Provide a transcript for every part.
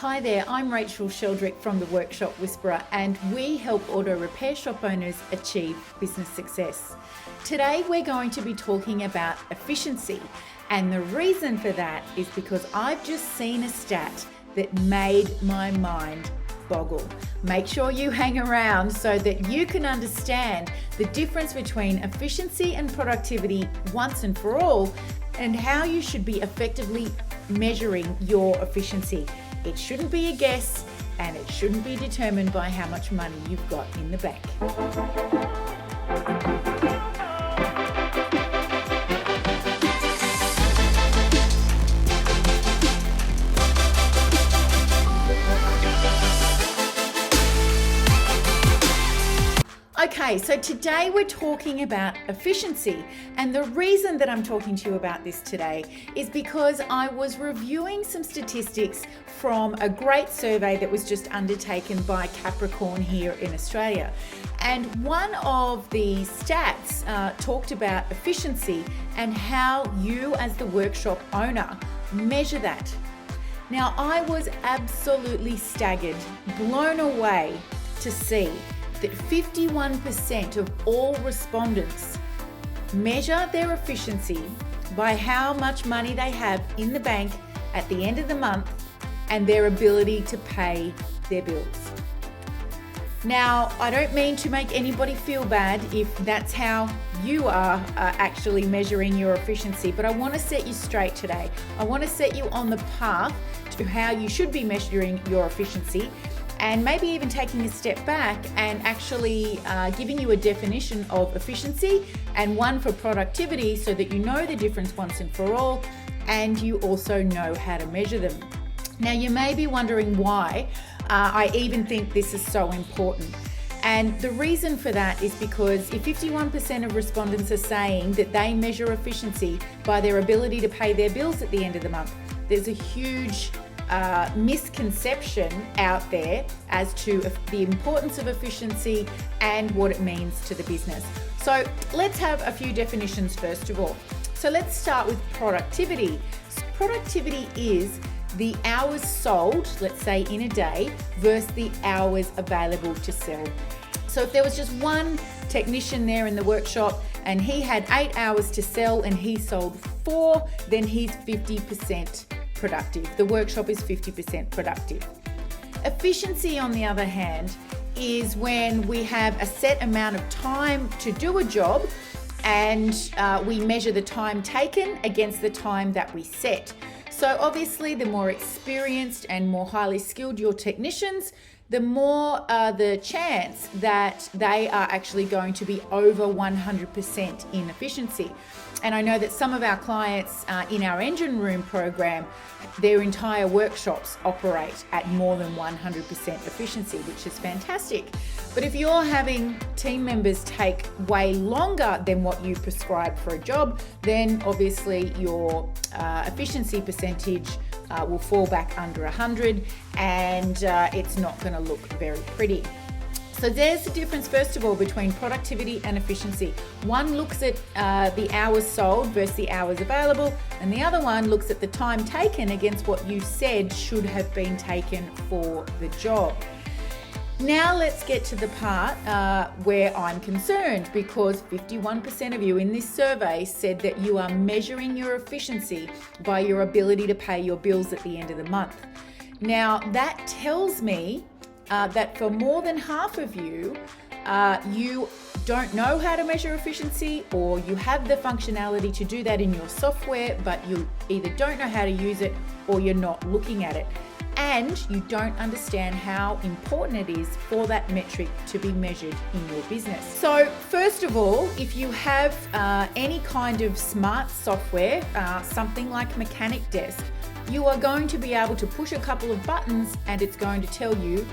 Hi there, I'm Rachel Sheldrick from The Workshop Whisperer, and we help auto repair shop owners achieve business success. Today we're going to be talking about efficiency, and the reason for that is because I've just seen a stat that made my mind boggle. Make sure you hang around so that you can understand the difference between efficiency and productivity once and for all, and how you should be effectively measuring your efficiency. It shouldn't be a guess, and it shouldn't be determined by how much money you've got in the bank. Okay, so today we're talking about efficiency, and the reason that I'm talking to you about this today is because I was reviewing some statistics from a great survey that was just undertaken by Capricorn here in Australia. And one of the stats talked about efficiency and how you as the workshop owner measure that. Now, I was absolutely staggered, blown away to see that 51% of all respondents measure their efficiency by how much money they have in the bank at the end of the month and their ability to pay their bills. Now, I don't mean to make anybody feel bad if that's how you are actually measuring your efficiency, but I want to set you straight today. I want to set you on the path to how you should be measuring your efficiency, and maybe even taking a step back and actually giving you a definition of efficiency and one for productivity so that you know the difference once and for all, and you also know how to measure them. Now, you may be wondering why I even think this is so important. And the reason for that is because if 51% of respondents are saying that they measure efficiency by their ability to pay their bills at the end of the month, there's a huge misconception out there as to the importance of efficiency and what it means to the business. So let's have a few definitions first of all. So let's start with productivity. So productivity is the hours sold, let's say in a day, versus the hours available to sell. So if there was just one technician there in the workshop and he had 8 hours to sell and he sold 4, then he's 50% productive. The workshop is 50% productive. Efficiency, on the other hand, is when we have a set amount of time to do a job and we measure the time taken against the time that we set. So obviously, the more experienced and more highly skilled your technicians, the more the chance that they are actually going to be over 100% in efficiency. And I know that some of our clients in our engine room program, their entire workshops operate at more than 100% efficiency, which is fantastic. But if you're having team members take way longer than what you prescribe for a job, then obviously your efficiency percentage will fall back under 100, and it's not going to look very pretty. So there's the difference, first of all, between productivity and efficiency. One looks at the hours sold versus the hours available, and the other one looks at the time taken against what you said should have been taken for the job. Now let's get to the part where I'm concerned, because 51% of you in this survey said that you are measuring your efficiency by your ability to pay your bills at the end of the month. Now that tells me that for more than half of you, you don't know how to measure efficiency, or you have the functionality to do that in your software, but you either don't know how to use it or you're not looking at it. And you don't understand how important it is for that metric to be measured in your business. So first of all, if you have any kind of smart software, something like Mechanic Desk, you are going to be able to push a couple of buttons and it's going to tell you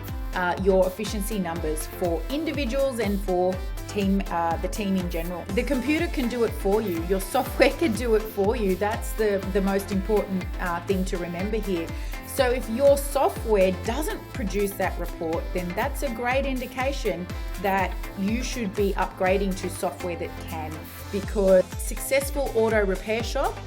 your efficiency numbers for individuals and for the team in general. The computer can do it for you. Your software can do it for you. That's the most important thing to remember here. So if your software doesn't produce that report, then that's a great indication that you should be upgrading to software that can, because Successful Auto Repair Shop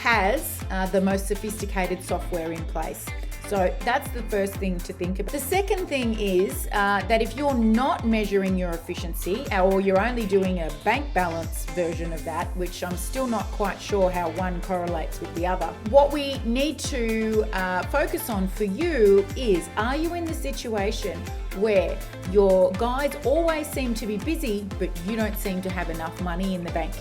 has the most sophisticated software in place. So that's the first thing to think about. The second thing is that if you're not measuring your efficiency, or you're only doing a bank balance version of that, which I'm still not quite sure how one correlates with the other, what we need to focus on for you is, are you in the situation where your guys always seem to be busy, but you don't seem to have enough money in the bank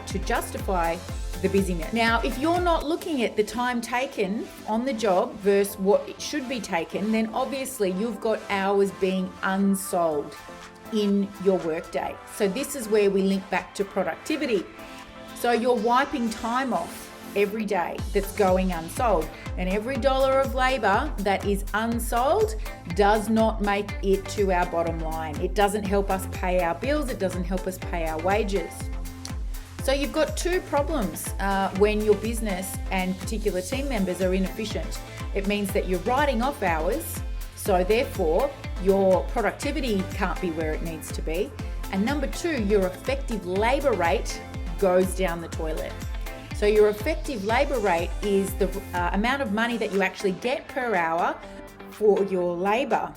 to justify the busyness? Now, if you're not looking at the time taken on the job versus what it should be taken, then obviously you've got hours being unsold in your workday. So this is where we link back to productivity. So you're wiping time off every day that's going unsold, and every dollar of labor that is unsold does not make it to our bottom line. It doesn't help us pay our bills. It doesn't help us pay our wages. So you've got two problems when your business and particular team members are inefficient. It means that you're writing off hours, so therefore your productivity can't be where it needs to be. And number two, your effective labor rate goes down the toilet. So your effective labor rate is the amount of money that you actually get per hour for your labor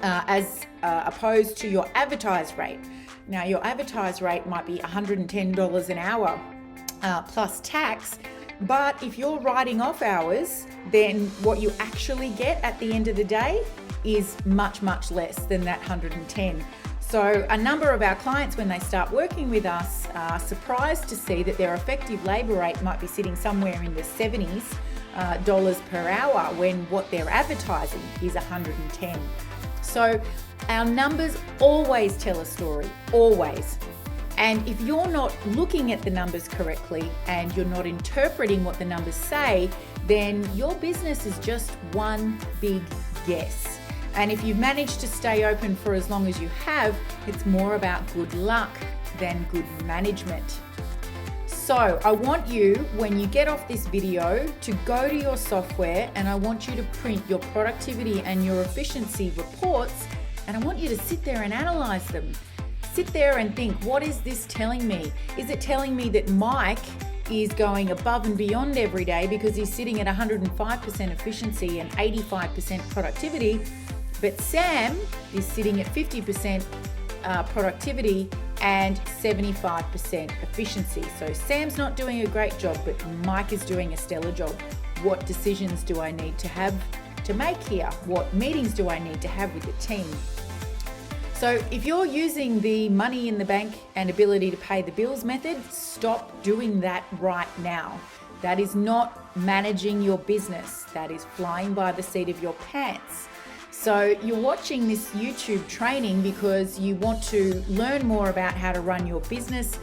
as opposed to your advertised rate. Now, your advertised rate might be $110 an hour plus tax, but if you're writing off hours, then what you actually get at the end of the day is much, much less than that 110. So a number of our clients, when they start working with us, are surprised to see that their effective labor rate might be sitting somewhere in the 70s dollars per hour, when what they're advertising is 110. So our numbers always tell a story, always. And if you're not looking at the numbers correctly and you're not interpreting what the numbers say, then your business is just one big guess. And if you've managed to stay open for as long as you have, it's more about good luck than good management. So I want you, when you get off this video, to go to your software, and I want you to print your productivity and your efficiency reports, and I want you to sit there and analyze them. Sit there and think, what is this telling me? Is it telling me that Mike is going above and beyond every day because he's sitting at 105% efficiency and 85% productivity, but Sam is sitting at 50% productivity and 75% efficiency? So Sam's not doing a great job, but Mike is doing a stellar job. What decisions do I need to have to make here? What meetings do I need to have with the team? So if you're using the money in the bank and ability to pay the bills method, stop doing that right now. That is not managing your business. That is flying by the seat of your pants. So you're watching this YouTube training because you want to learn more about how to run your business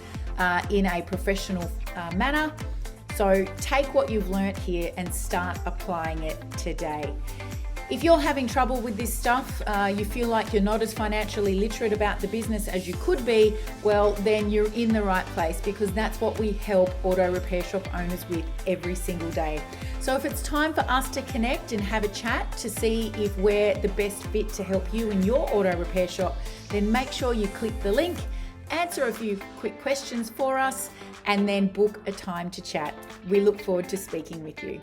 in a professional manner. So take what you've learned here and start applying it today. If you're having trouble with this stuff, you feel like you're not as financially literate about the business as you could be, well, then you're in the right place, because that's what we help auto repair shop owners with every single day. So if it's time for us to connect and have a chat to see if we're the best fit to help you in your auto repair shop, then make sure you click the link, answer a few quick questions for us, and then book a time to chat. We look forward to speaking with you.